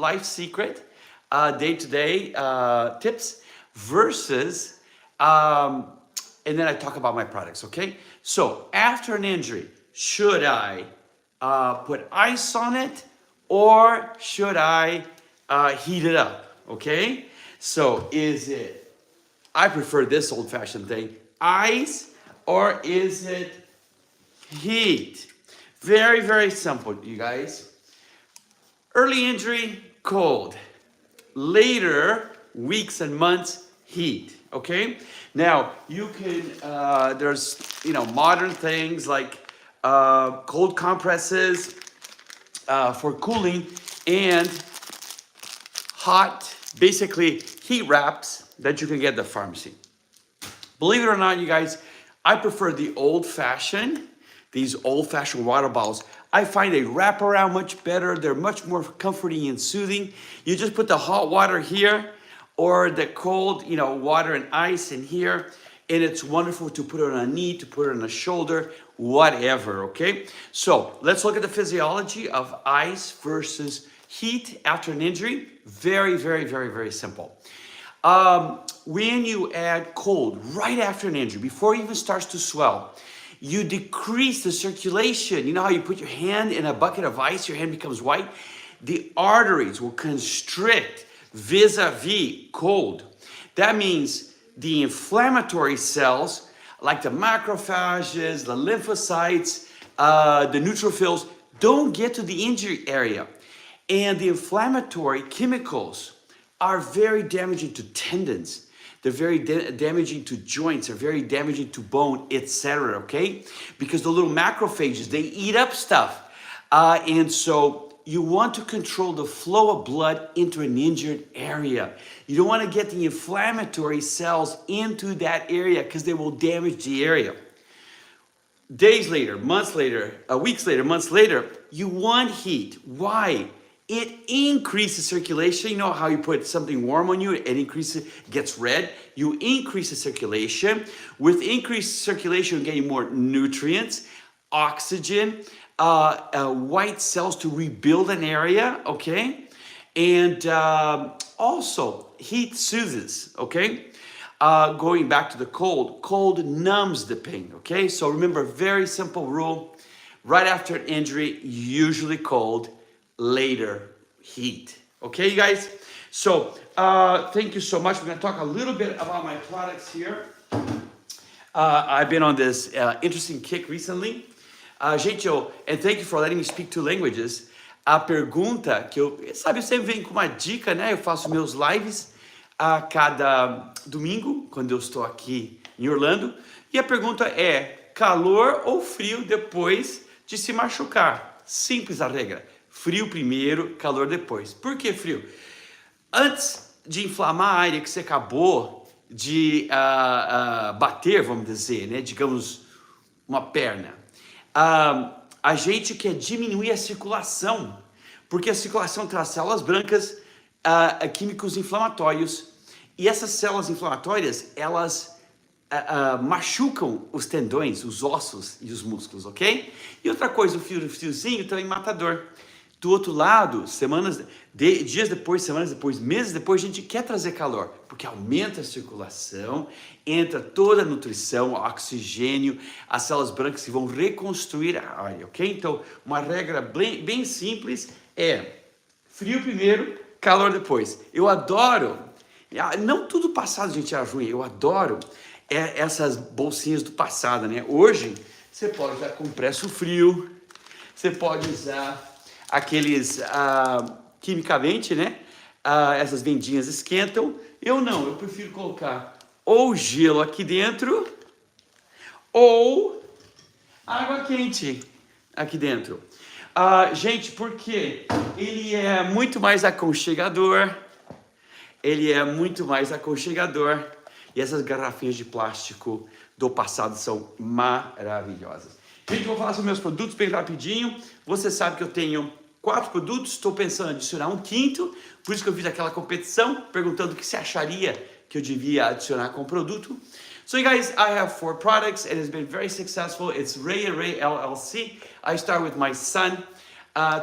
life secret, day-to-day tips versus, and then I talk about my products, okay? So after an injury, should I put ice on it or should I heat it up, okay? So I prefer this old-fashioned thing, ice, or is it heat? Very, very simple, you guys. Early injury, cold. Later, weeks and months, heat, okay? Now, you can, there's, modern things like cold compresses for cooling and hot, basically heat wraps that you can get at the pharmacy. Believe it or not, you guys, I prefer these old-fashioned water bottles. I find they wrap around much better. They're much more comforting and soothing. You just put the hot water here or the cold, water and ice in here. And it's wonderful to put it on a knee, to put it on a shoulder, whatever, okay? So let's look at the physiology of ice versus heat after an injury. Very, very, very, very simple. When you add cold right after an injury, before it even starts to swell, you decrease the circulation. You know how you put your hand in a bucket of ice, your hand becomes white? The arteries will constrict vis-a-vis cold. That means the inflammatory cells, like the macrophages, the lymphocytes, the neutrophils, don't get to the injury area. And the inflammatory chemicals are very damaging to tendons. They're very damaging to joints. They're very damaging to bone, etc. Okay? Because the little macrophages, they eat up stuff. And so you want to control the flow of blood into an injured area. You don't want to get the inflammatory cells into that area because they will damage the area. Days later, months later, weeks later, months later, you want heat. Why? It increases circulation. You know how you put something warm on you, it increases, gets red. You increase the circulation. With increased circulation, you're getting more nutrients, oxygen, white cells to rebuild an area, okay? And also, heat soothes, okay? Going back to the cold numbs the pain, okay? So remember, very simple rule. Right after an injury, usually cold, later heat. Okay, you guys? So, thank you so much. We're going to talk a little bit about my products here. I've been on this interesting kick recently. Gente, and thank you for letting me speak two languages. A pergunta que eu sempre venho com uma dica, né? Eu faço meus lives a cada domingo, quando eu estou aqui em Orlando. E a pergunta é, calor ou frio depois de se machucar? Simples a regra. Frio primeiro, calor depois. Por que frio? Antes de inflamar a área que você acabou de bater, vamos dizer, né? Digamos, uma perna. A gente quer diminuir a circulação, porque a circulação traz células brancas, químicos inflamatórios, e essas células inflamatórias, elas machucam os tendões, os ossos e os músculos, ok? E outra coisa, o friozinho também mata dor. Do outro lado, dias depois, semanas depois, meses depois, a gente quer trazer calor, porque aumenta a circulação, entra toda a nutrição, oxigênio, as células brancas que vão reconstruir a área, ok? Então, uma regra bem simples é frio primeiro, calor depois. Eu adoro, não tudo passado, gente, é ruim, eu adoro essas bolsinhas do passado, né? Hoje, você pode usar compresso frio, você pode usar aqueles quimicamente, né? Essas vendinhas esquentam. Eu não, eu prefiro colocar ou gelo aqui dentro ou água quente aqui dentro. Gente, porque ele é muito mais aconchegador. Ele é muito mais aconchegador. E essas garrafinhas de plástico do passado são maravilhosas. Gente, vou falar sobre meus produtos bem rapidinho. Você sabe que eu tenho 4 produtos, estou pensando em adicionar um quinto, por isso que eu fiz aquela competição, perguntando o que você acharia que eu devia adicionar com o produto. So you guys, I have 4 products. It has been very successful. It's Ray and Ray LLC. I start with my son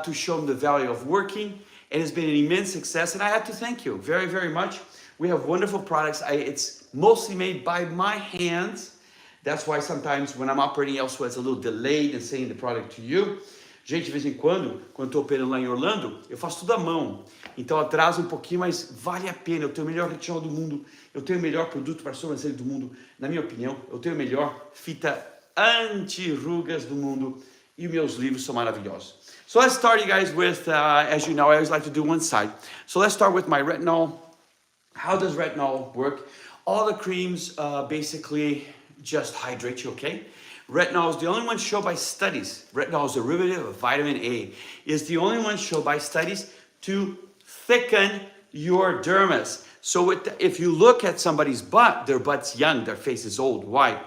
to show him the value of working. and it's been an immense success, and I have to thank you very, very much. We have wonderful products. It's mostly made by my hands. That's why sometimes when I'm operating elsewhere, it's a little delayed in sending the product to you. Gente, de vez em quando estou operando lá em Orlando, eu faço tudo à mão. Então atrasa um pouquinho, mas vale a pena. Eu tenho o melhor retinol do mundo. Eu tenho o melhor produto para sobrancelha do mundo. Na minha opinião, eu tenho a melhor fita anti-rugas do mundo. E meus livros são maravilhosos. So let's start, you guys, with, as you know, I always like to do one side. So let's start with my retinol. How does retinol work? All the creams basically just hydrate you, okay? Retinol is the only one shown by studies. Retinol is a derivative of vitamin A. It's the only one shown by studies to thicken your dermis. So if you look at somebody's butt, their butt's young, their face is old. Why?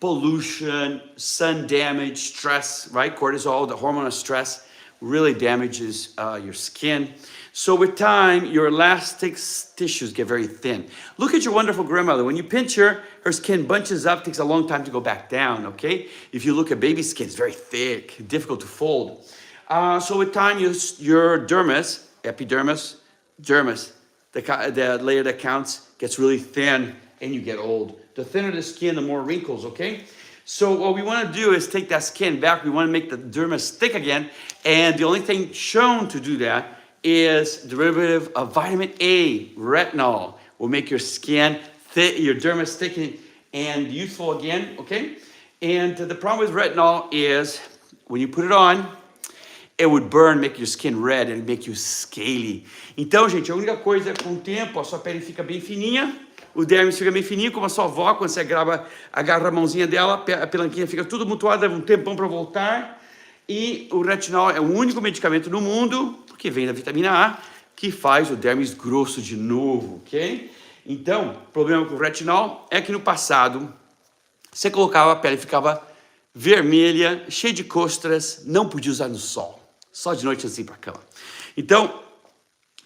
Pollution, sun damage, stress, right? Cortisol, the hormone of stress, really damages your skin. So with time, your elastic tissues get very thin. Look at your wonderful grandmother. When you pinch her, her skin bunches up, takes a long time to go back down, okay? If you look at baby skin, it's very thick, difficult to fold. So with time, your dermis, epidermis, dermis, the layer that counts, gets really thin and you get old. The thinner the skin, the more wrinkles, okay? So what we want to do is take that skin back. We want to make the dermis thick again. And the only thing shown to do that is derivative of vitamin A, retinol. Will make your skin thick, your dermis thick and youthful again, okay? And the problem with retinol is when you put it on, it would burn, make your skin red and make you scaly. Então, gente, a única coisa é com o tempo, a sua pele fica bem fininha, o dermis fica bem fininho, como a sua avó, quando você agarra a mãozinha dela, a pelanquinha fica tudo mutuada, leva um tempão para voltar. E o retinol é o único medicamento no mundo, que vem da vitamina A, que faz o dermis grosso de novo, ok? Então, o problema com o retinol é que no passado, você colocava a pele, ficava vermelha, cheia de costras, não podia usar no sol, só de noite assim para a cama. Então,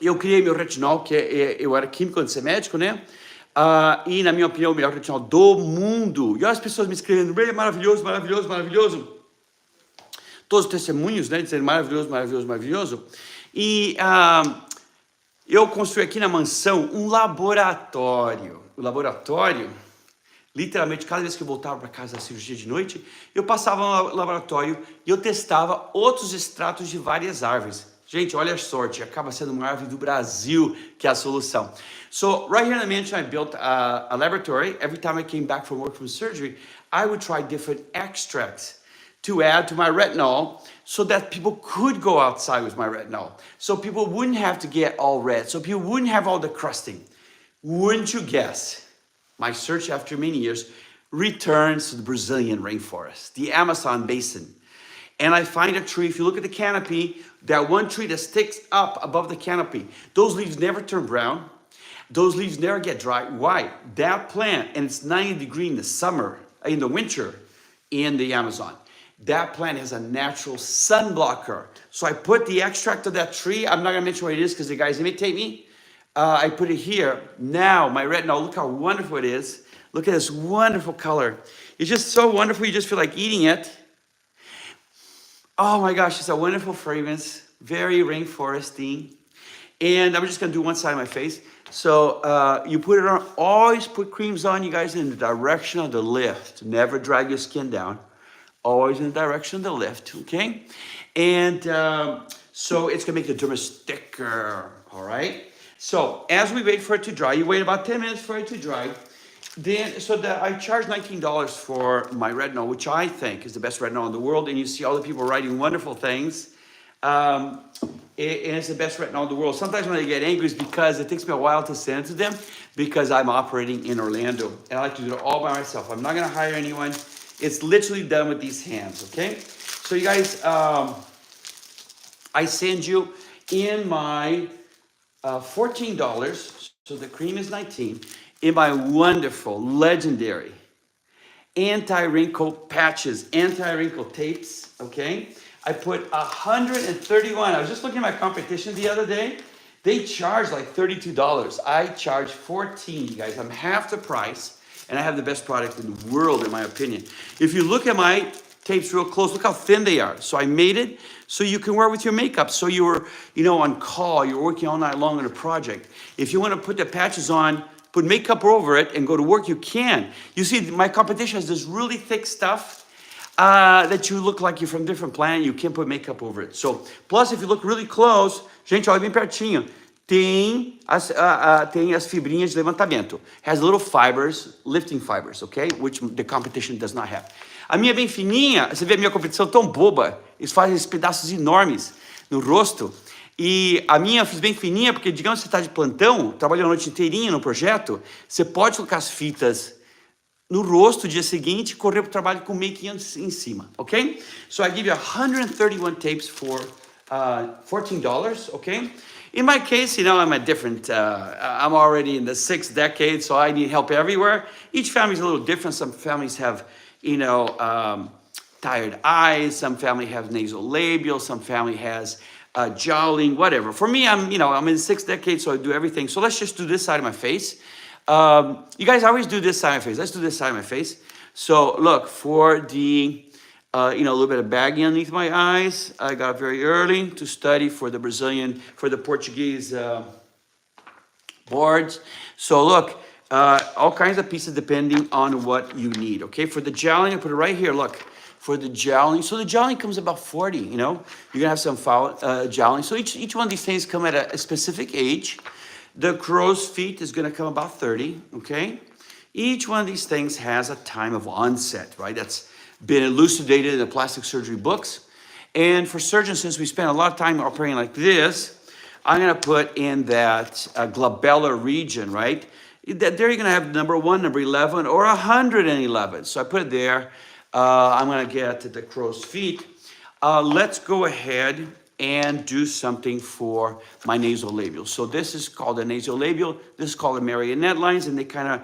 eu criei meu retinol, que eu era químico antes de ser médico, né? E na minha opinião, o melhor retinol do mundo. E olha as pessoas me escrevendo, é maravilhoso, maravilhoso, maravilhoso. Todos os testemunhos, né, dizendo maravilhoso, maravilhoso, maravilhoso. E eu construí aqui na mansão um laboratório. O laboratório, literalmente, cada vez que eu voltava para casa da cirurgia de noite, eu passava no laboratório e eu testava outros extratos de várias árvores. Gente, olha a sorte, acaba sendo uma árvore do Brasil que é a solução. So, right here in the mansion, I built a laboratory. Every time I came back from work from surgery, I would try different extracts to add to my retinol so that people could go outside with my retinol. So people wouldn't have to get all red. So people wouldn't have all the crusting. Wouldn't you guess? My search after many years returns to the Brazilian rainforest, the Amazon basin. And I find a tree, if you look at the canopy, that one tree that sticks up above the canopy, those leaves never turn brown. Those leaves never get dry. Why? That plant, and it's 90 degrees in the summer, in the winter, in the Amazon. That plant has a natural sun blocker. So I put the extract of that tree. I'm not going to mention what it is because the guys imitate me. I put it here. Now, my retinol, look how wonderful it is. Look at this wonderful color. It's just so wonderful. You just feel like eating it. Oh my gosh, it's a wonderful fragrance. Very rainforesty. And I'm just going to do one side of my face. So you put it on. Always put creams on, you guys, in the direction of the lift. Never drag your skin down. Always in the direction of the lift, okay? And so it's gonna make the dermis thicker, all right? So as we wait for it to dry, you wait about 10 minutes for it to dry. Then, I charge $19 for my retinol, which I think is the best retinol in the world. And you see all the people writing wonderful things. And it's the best retinol in the world. Sometimes when I get angry, it's because it takes me a while to send it to them because I'm operating in Orlando. And I like to do it all by myself. I'm not gonna hire anyone. It's literally done with these hands, okay? So you guys, I send you in my $14, so the cream is $19, in my wonderful, legendary anti-wrinkle patches, anti-wrinkle tapes, okay? I put 131. I was just looking at my competition the other day. They charge like $32. I charge $14, you guys. I'm half the price. And I have the best product in the world, in my opinion. If you look at my tapes real close. Look how thin they are. So I made it so you can wear it with your makeup. So you were, on call, you're working all night long on a project. If you want to put the patches on, put makeup over it and go to work, you can. You see, my competition has this really thick stuff that you look like you're from a different planet. You can't put makeup over it. So, plus if you look really close, gente, olha bem pertinho. Tem as fibrinhas de levantamento. Has little fibers, lifting fibers, okay? Which the competition does not have. A minha é bem fininha, você vê a minha competição tão boba. Eles fazem esses pedaços enormes no rosto. E a minha eu fiz bem fininha, porque digamos que você está de plantão, trabalhou a noite inteirinha no projeto, você pode colocar as fitas no rosto dia seguinte e correr para o trabalho com make em cima, okay? So I give you 131 tapes for $14, okay? In my case, I'm a different, I'm already in the 6th decade, so I need help everywhere. Each family is a little different. Some families have, tired eyes. Some family have nasolabial. Some family has jowling, whatever. For me, I'm in the 6th decade, so I do everything. So let's just do this side of my face. You guys always do this side of my face. Let's do this side of my face. So look, for the, a little bit of baggy underneath my eyes. I got up very early to study for the Portuguese boards. So look, all kinds of pieces depending on what you need, okay? For the jowling, I put it right here, look. For the jowling, so the jowling comes about 40, You're gonna have some jowling. So each one of these things come at a specific age. The crow's feet is gonna come about 30, okay? Each one of these things has a time of onset, right? That's been elucidated in the plastic surgery books. And for surgeons, since we spend a lot of time operating like this, I'm gonna put in that glabellar region, right? There you're gonna have number 1, number 11, or 111. So I put it there. I'm gonna get the crow's feet. Let's go ahead and do something for my nasolabial. So this is called the nasolabial. This is called the marionette lines, and they kind of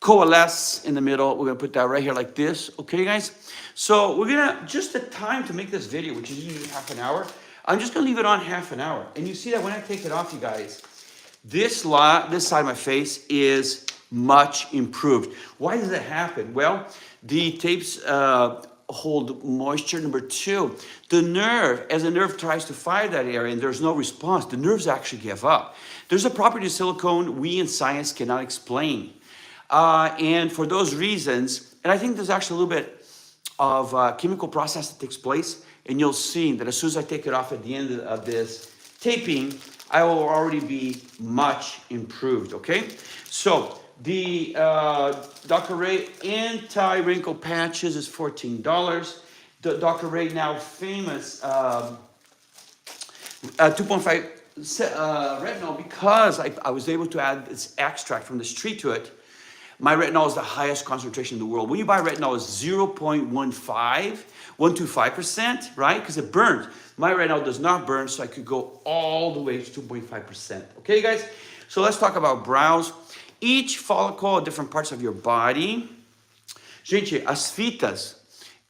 coalesce in the middle. We're gonna put that right here like this, okay guys? So we're gonna, just the time to make this video, which is usually half an hour, I'm just gonna leave it on half an hour. And you see that when I take it off, you guys, this side of my face is much improved. Why does that happen? Well, the tapes hold moisture. Number 2, the nerve, as the nerve tries to fire that area and there's no response, the nerves actually give up. There's a property of silicone we in science cannot explain. And for those reasons, and I think there's actually a little bit of chemical process that takes place, and you'll see that as soon as I take it off at the end of this taping, I will already be much improved, okay? So the Dr. Ray anti-wrinkle patches is $14. The Dr. Ray now famous 2.5 retinol, because I was able to add this extract from this tree to it. My retinol is the highest concentration in the world. When you buy retinol, it's 125%, right? Because it burns. My retinol does not burn, so I could go all the way to 2.5%. Okay, guys? So let's talk about brows. Each follicle at different parts of your body. Gente, as fitas,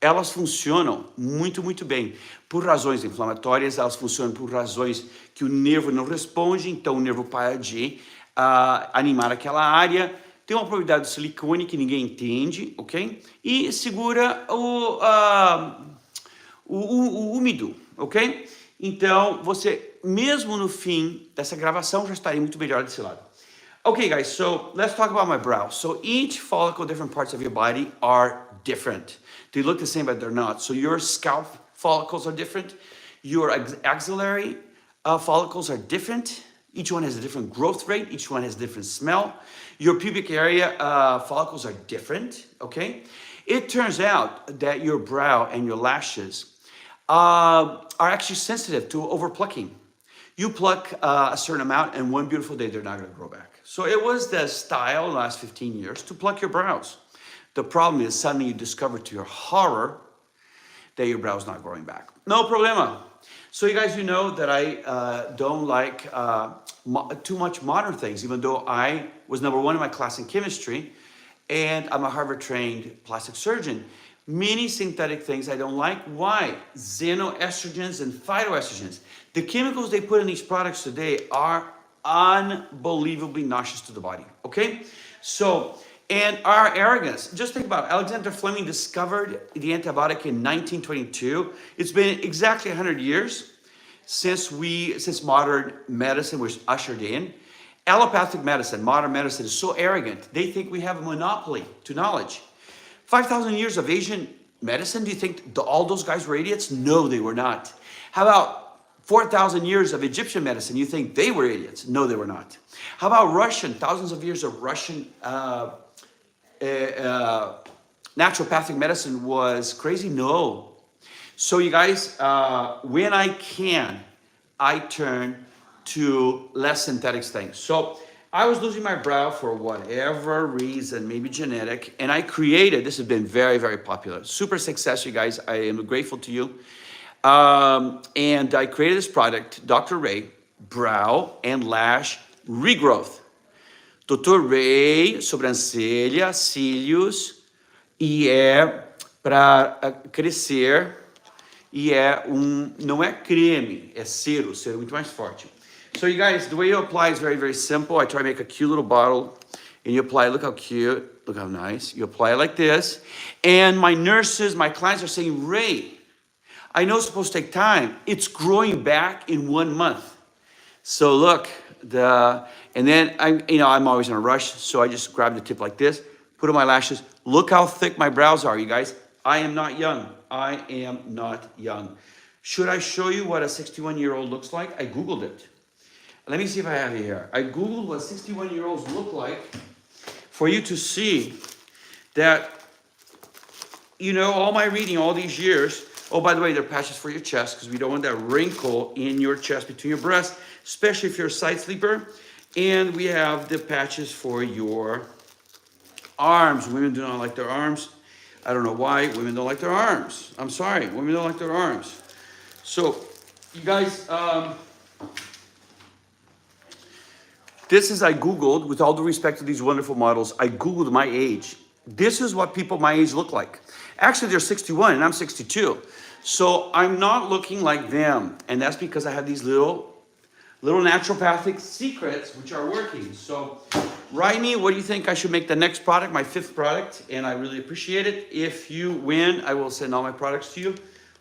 elas funcionam muito, muito bem. Por razões inflamatórias, elas funcionam por razões que o nervo não responde, então o nervo para de animar aquela área. Tem uma probabilidade de silicone que ninguém entende, ok? E segura o úmido, ok? Então, você, mesmo no fim dessa gravação, já estaria muito melhor desse lado. Okay, guys, so let's talk about my brows. So each follicle, different parts of your body are different. They look the same, but they're not. So your scalp follicles are different. Your axillary follicles are different. Each one has a different growth rate. Each one has a different smell. Your pubic area follicles are different, okay? It turns out that your brow and your lashes are actually sensitive to overplucking. You pluck a certain amount, and one beautiful day, they're not gonna grow back. So it was the style in the last 15 years to pluck your brows. The problem is suddenly you discover to your horror that your brow's not growing back. No problema. So you guys, you know that I don't like too much modern things, even though I was number 1 in my class in chemistry, and I'm a Harvard-trained plastic surgeon. Many synthetic things I don't like. Why? Xenoestrogens and phytoestrogens. The chemicals they put in these products today are unbelievably nauseous to the body, okay? So, And our arrogance. Just think about it. Alexander Fleming discovered the antibiotic in 1922. It's been exactly 100 years since modern medicine was ushered in. Allopathic medicine, modern medicine, is so arrogant. They think we have a monopoly to knowledge. 5,000 years of Asian medicine, do you think all those guys were idiots? No, they were not. How about 4,000 years of Egyptian medicine? You think they were idiots? No, they were not. How about Russian, thousands of years of Russian naturopathic medicine was crazy? No. So you guys, when I can, I turn to less synthetic things. So I was losing my brow for whatever reason, maybe genetic, and I created, this has been very, very popular, super success, you guys. I am grateful to you. And I created this product, Dr. Ray Brow and Lash Regrowth. Dr. Ray, sobrancelha, cílios, e é para crescer, e não é creme, é cero muito mais forte. So you guys, the way you apply is very, very simple. I try to make a cute little bottle, and you apply, look how cute, look how nice. You apply it like this, and my nurses, my clients are saying, Ray, I know it's supposed to take time. It's growing back in 1 month. So look, and then I'm always in a rush, so I just grab the tip like this, put on my lashes. Look how thick my brows are, you guys. I am not young. I am not young. Should I show you what a 61-year-old looks like? I Googled it. Let me see if I have it here. I Googled what 61-year-olds look like for you to see that, all my reading all these years. Oh, by the way, they're patches for your chest because we don't want that wrinkle in your chest between your breasts, especially if you're a side sleeper. And we have the patches for your arms. Women do not like their arms. I don't know why women don't like their arms. I'm sorry, women don't like their arms. So, you guys, this is, I Googled, with all due respect to these wonderful models, I Googled my age. This is what people my age look like. Actually, they're 61 and I'm 62. So I'm not looking like them. And that's because I have these little naturopathic secrets which are working. So write me, what do you think I should make the next product, my 5th product? And I really appreciate it. If you win, I will send all my products to you.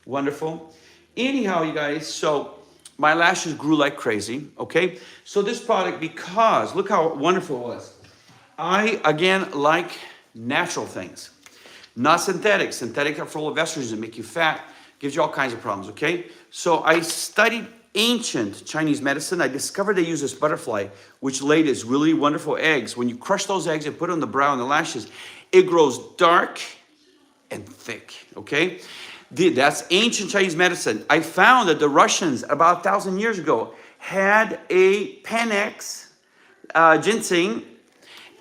Wonderful. Anyhow, you guys, so my lashes grew like crazy, okay? So this product, because look how wonderful it was. I, again, like natural things, not synthetic. Synthetic are full of estrogens that make you fat, gives you all kinds of problems, okay? So I studied ancient Chinese medicine. I discovered they use this butterfly, which laid its really wonderful eggs. When you crush those eggs and put it on the brow and the lashes, it grows dark and thick, okay? That's ancient Chinese medicine. I found that the Russians, about 1,000 years ago, had a Panax ginseng,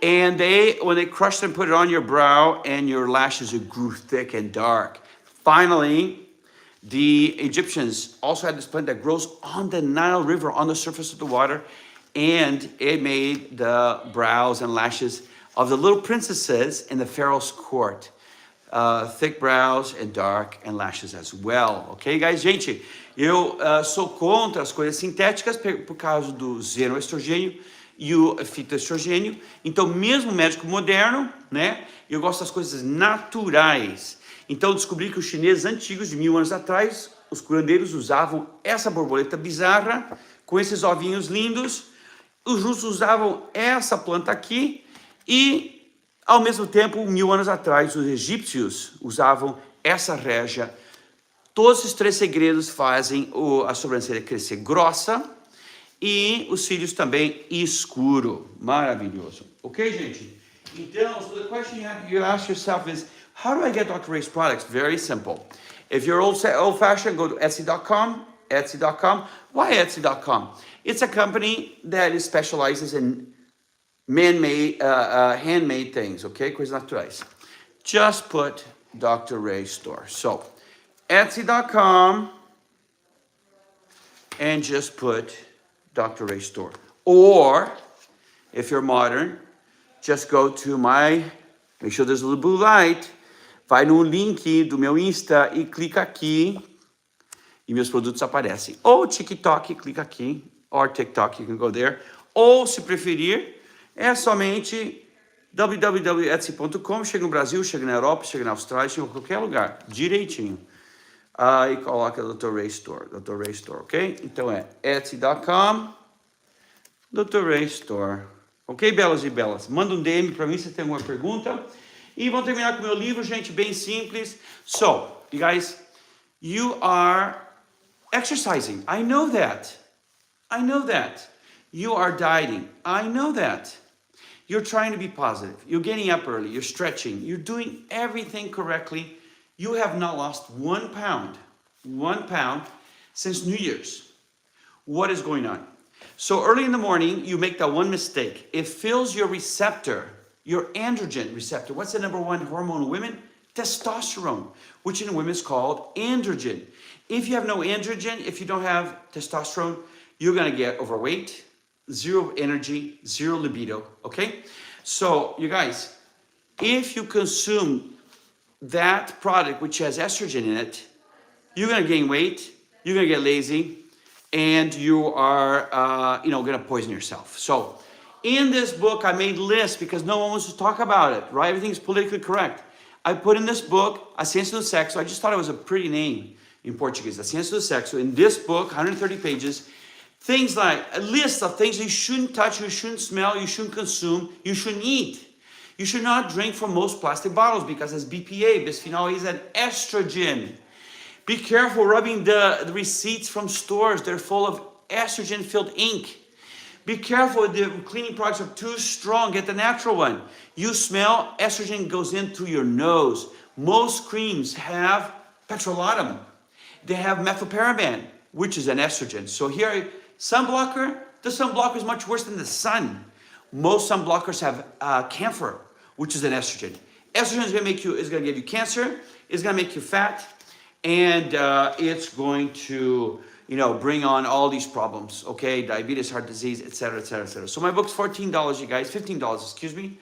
and when they crushed and put it on your brow and your lashes, it grew thick and dark. Finally, the Egyptians also had this plant that grows on the Nile River, on the surface of the water, and it made the brows and lashes of the little princesses in the pharaoh's court. Thick brows and dark and lashes as well. Ok, guys? Gente, eu sou contra as coisas sintéticas por causa do xenoestrogênio e o fitoestrogênio. Então, mesmo médico moderno, né? Eu gosto das coisas naturais. Então, descobri que os chineses antigos, de 1000 anos atrás, os curandeiros usavam essa borboleta bizarra, com esses ovinhos lindos. Os russos usavam essa planta aqui e, ao mesmo tempo, 1000 anos atrás, os egípcios usavam essa régia. Todos esses 3 segredos fazem a sobrancelha crescer grossa e os cílios também escuro. Maravilhoso. Ok, gente? Então, so the question you ask yourself is, how do I get Dr. Ray's products? Very simple. If you're old-fashioned, go to Etsy.com. Etsy.com. Why Etsy.com? It's a company that specializes in man-made, handmade things, okay? Coisas naturais. Just put Dr. Ray's store. So, Etsy.com and just put Dr. Ray's store. Or, if you're modern, just go to make sure there's a little blue light, vai no link do meu Insta e clica aqui e meus produtos aparecem. Ou TikTok, clica aqui, or TikTok, you can go there. Ou, se preferir, é somente www.etsy.com, chega no Brasil, chega na Europa, chega na Austrália, chega em qualquer lugar, direitinho. E coloca Dr. Ray Store, ok? Então é etsy.com, Dr. Ray Store. Ok, belas e belas? Manda um DM para mim se tem alguma pergunta. E vamos terminar com o meu livro, gente, bem simples. So, you guys, you are exercising. I know that. You are dieting. I know that. You're trying to be positive. You're getting up early. You're stretching. You're doing everything correctly. You have not lost 1 pound since New Year's. What is going on? So early in the morning, you make that one mistake. It fills your receptor, your androgen receptor. What's the number one hormone in women? Testosterone, which in women is called androgen. If you have no androgen, if you don't have testosterone, you're gonna get overweight, zero energy, zero libido, okay? So you guys, if you consume that product which has estrogen in it, you're gonna gain weight, you're gonna get lazy, and you are, gonna poison yourself. So in this book, I made lists because no one wants to talk about it, right? Everything's politically correct. I put in this book, A Ciência do Sexo. I just thought it was a pretty name in Portuguese, A Ciência do Sexo. In this book, 130 pages, things like a list of things you shouldn't touch, you shouldn't smell, you shouldn't consume, you shouldn't eat. You should not drink from most plastic bottles because it's BPA, bisphenol A is an estrogen. Be careful rubbing the receipts from stores. They're full of estrogen-filled ink. Be careful if the cleaning products are too strong. Get the natural one. You smell, estrogen goes in through your nose. Most creams have petrolatum. They have methylparaben, which is an estrogen. So here, sunblocker, the sunblocker is much worse than the sun. Most sunblockers have camphor, which is an estrogen. Estrogen is gonna give you cancer, it's gonna make you fat, and it's going to, bring on all these problems, okay? Diabetes, heart disease, etc., etc., etc. So my book's $14, you guys, $15, excuse me,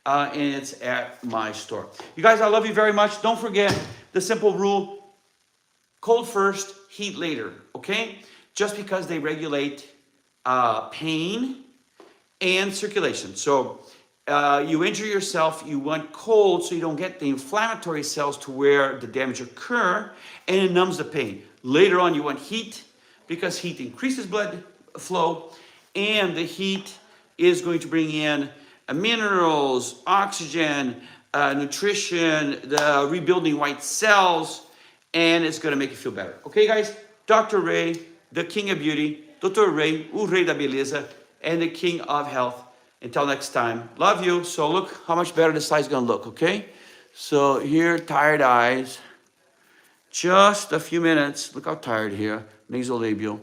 and it's at my store. You guys, I love you very much. Don't forget the simple rule, cold first, heat later, okay? Just because they regulate pain and circulation. So you injure yourself, you want cold so you don't get the inflammatory cells to where the damage occur, and it numbs the pain. Later on, you want heat because heat increases blood flow, and the heat is going to bring in minerals, oxygen, nutrition, the rebuilding white cells, and it's going to make you feel better. Okay, guys? Dr. Ray, the king of beauty, Dr. Ray, o rei da beleza, and the king of health. Until next time, love you. So look how much better this side's gonna look, okay? So here, tired eyes. Just a few minutes. Look how tired here. Nasolabial,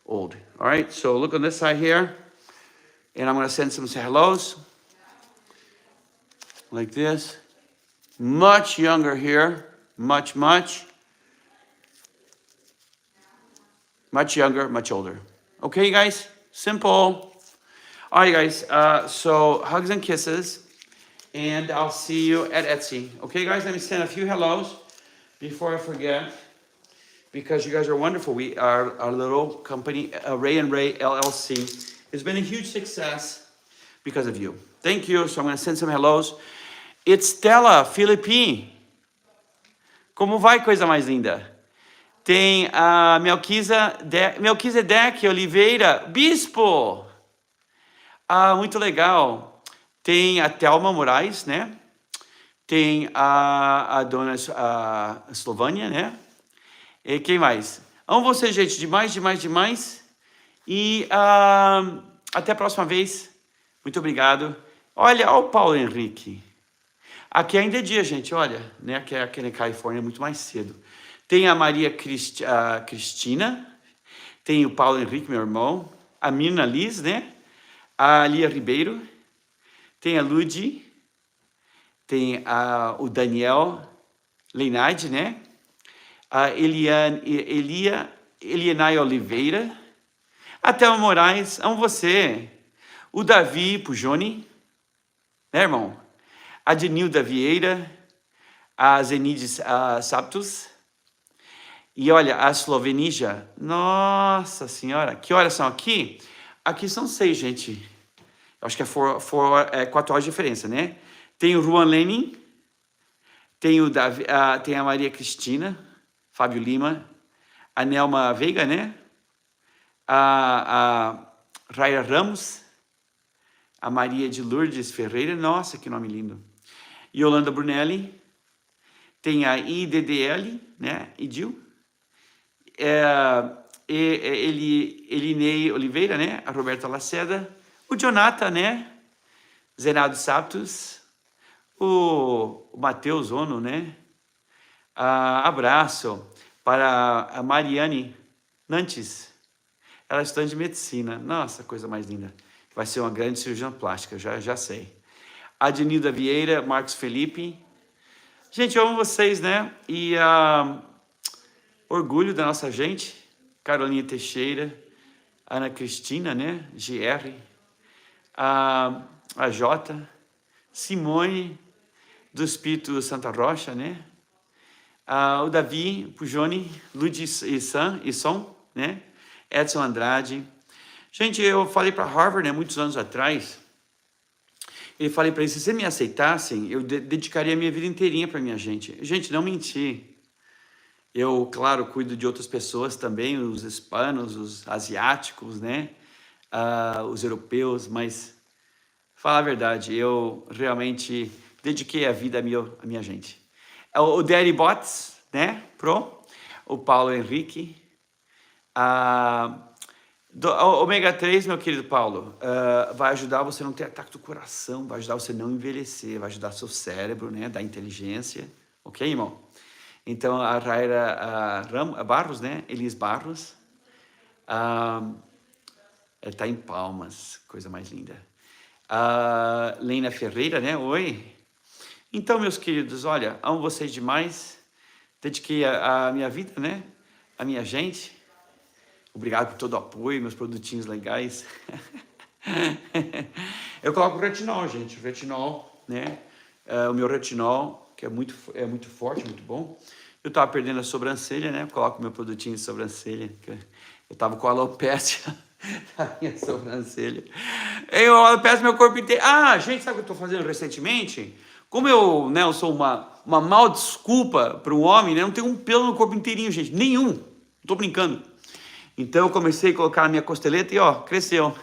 old. All right, so look on this side here. And I'm gonna send some hellos. Like this. Much younger here. Much. Much younger, much older. Okay, you guys? Simple. All right, guys, so hugs and kisses, and I'll see you at Etsy. Okay, guys, let me send a few hellos before I forget, because you guys are wonderful. We are our little company, Ray and Ray LLC. It's been a huge success because of you. Thank you. So I'm going to send some hellos. It's Stella, Filipe. Como vai, coisa mais linda? Tem a Melquisedeque Oliveira, Bispo. Muito legal. Tem a Thelma Moraes, né? Tem a dona Eslovânia, né? E quem mais? Amo você, gente, demais. E até a próxima vez. Muito obrigado. Olha o Paulo Henrique. Aqui ainda é dia, gente, olha. Né? Aqui na Califórnia é muito mais cedo. Tem a Maria Cristina. Tem o Paulo Henrique, meu irmão. A Mirna Liz, né? A Lia Ribeiro, tem a Ludi, tem o Daniel Leinade, né? A Elianai Oliveira, a Thelma Moraes, amo você. O Davi Pujoni, né, irmão? A Denilda Vieira, a Zenides Saptus, e olha, a Slovenija, nossa senhora, que horas são aqui? Aqui são 6, gente. Eu acho que é 4 horas de diferença, né? Tem o Juan Lenin, tem, tem a Maria Cristina, Fábio Lima, a Nelma Veiga, né? A Raira Ramos, a Maria de Lourdes Ferreira, nossa, que nome lindo. Yolanda Brunelli, tem a IDDL, né? Idil. Elinei Oliveira, né? A Roberta Lacerda, o Jonathan, né? Zenado Saptos, o Matheus Ono, né? Abraço para a Mariane Nantes, ela é estudante de medicina, nossa, coisa mais linda, vai ser uma grande cirurgiã plástica, já sei. Adnilda Vieira, Marcos Felipe, gente, eu amo vocês, né? E orgulho da nossa gente, Carolina Teixeira, Ana Cristina, né? GR, a Jota, Simone, do Espírito Santa Rocha, né? O Davi Pujoni, Ludi Isson, né? Edson Andrade. Gente, eu falei para Harvard, né, muitos anos atrás, e falei para eles, se vocês me aceitassem, eu dedicaria a minha vida inteirinha para minha gente. Gente, não menti. Eu, claro, cuido de outras pessoas também, os hispanos, os asiáticos, né? Os europeus, mas, falar a verdade, eu realmente dediquei a vida à minha gente. O Daddy Bots, né? O Paulo Henrique. Ômega 3, meu querido Paulo, vai ajudar você a não ter ataque do coração, vai ajudar você a não envelhecer, vai ajudar seu cérebro, né? Da inteligência. Ok, irmão? Então, a Raira Barros, né? Elis Barros. Ela está em Palmas, coisa mais linda. Leina Ferreira, né? Oi. Então, meus queridos, olha, amo vocês demais. Dediquei a minha vida, né? A minha gente. Obrigado por todo o apoio, meus produtinhos legais. Eu coloco retinol, gente. Retinol, né? O meu retinol, que é muito forte, muito bom. Eu tava perdendo a sobrancelha, né? Coloco meu produtinho de sobrancelha. Eu tava com alopecia na minha sobrancelha. Eu alopecia meu corpo inteiro. Gente, sabe o que eu tô fazendo recentemente? Como eu sou uma mal desculpa para um homem, né? Não tenho um pelo no corpo inteirinho, gente. Nenhum. Não tô brincando. Então eu comecei a colocar na minha costeleta e ó, cresceu.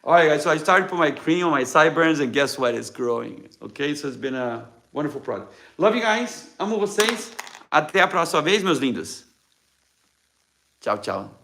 Alright guys, so I started to put my cream on my sideburns and guess what? It's growing. Okay, so it's been a wonderful product. Love you guys. Amo vocês. Até a próxima vez, meus lindos. Tchau, tchau.